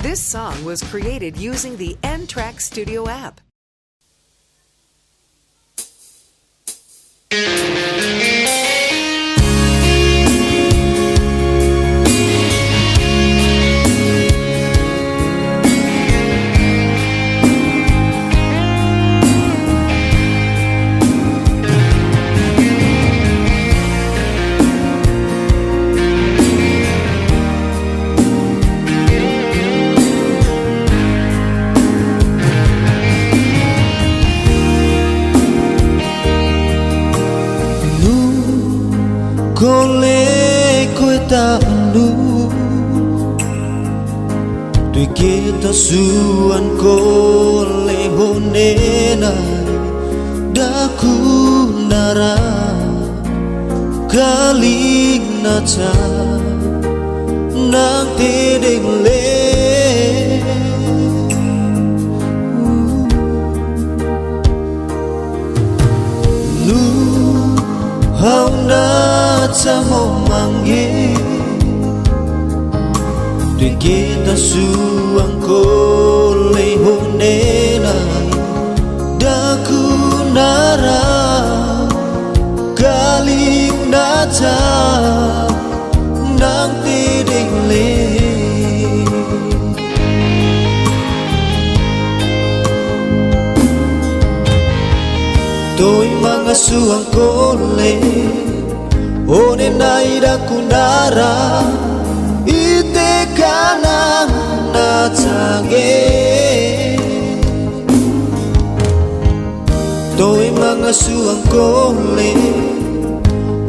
This song was created using the N-Track Studio app. Kole koe tak andu Dui kita suan kole honena Daku nara Kaling naca Nang tiding le Lu hau na Samo manggil Dui kita suang kole honena Daku nara Kaling nata Nang tiding le Tôi mga suang kole One naida kundara ite kanang natange Toi mga suang kole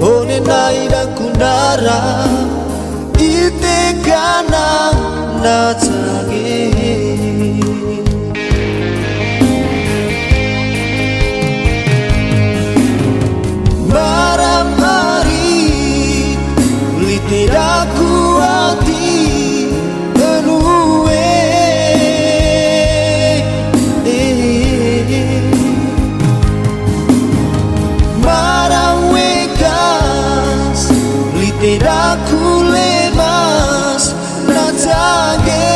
One naida kundara ite kanang natange Tidak kuati menue Marawekas li tidak ku lemas natage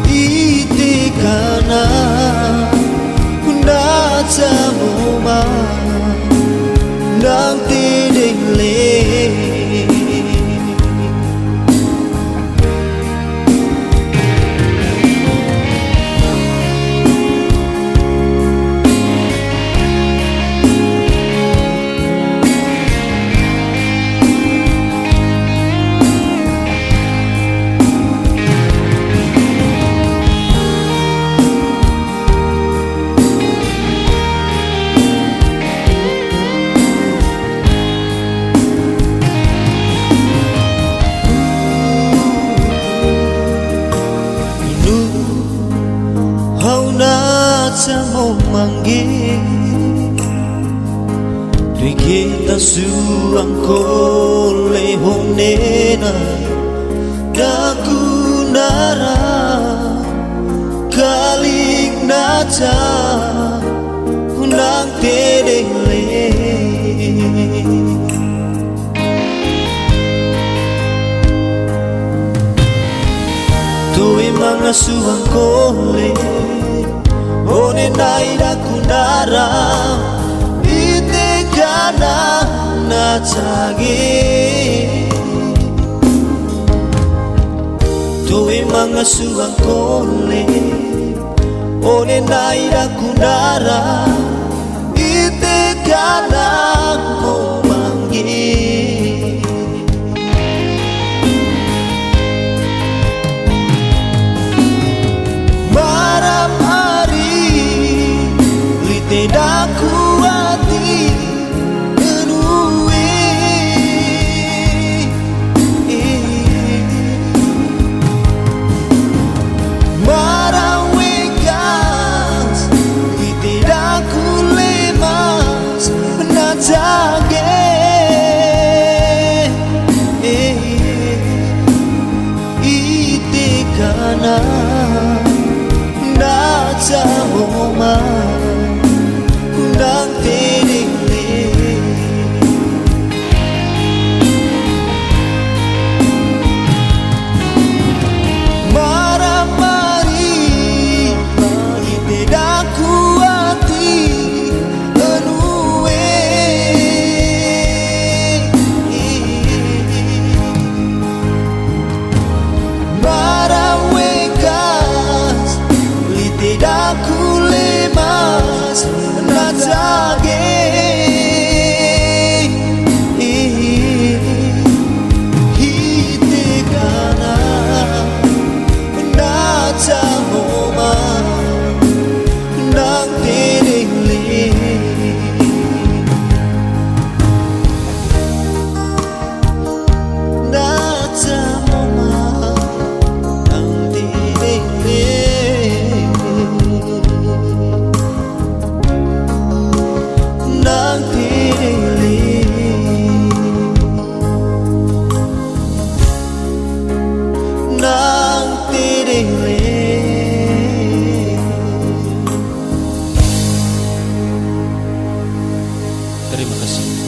Iti kana natamuma Nang tiding le Samo manggil Dui kita suang kole honena Daku nara Kaling nata Nang tiding le Dui mga suang kole One naida kundara ite kana natage Toi mga suang kole One naida kundara ite kana mo manggil Tidak kuati menue Marawekas tidak ku lemas natage Terima kasih.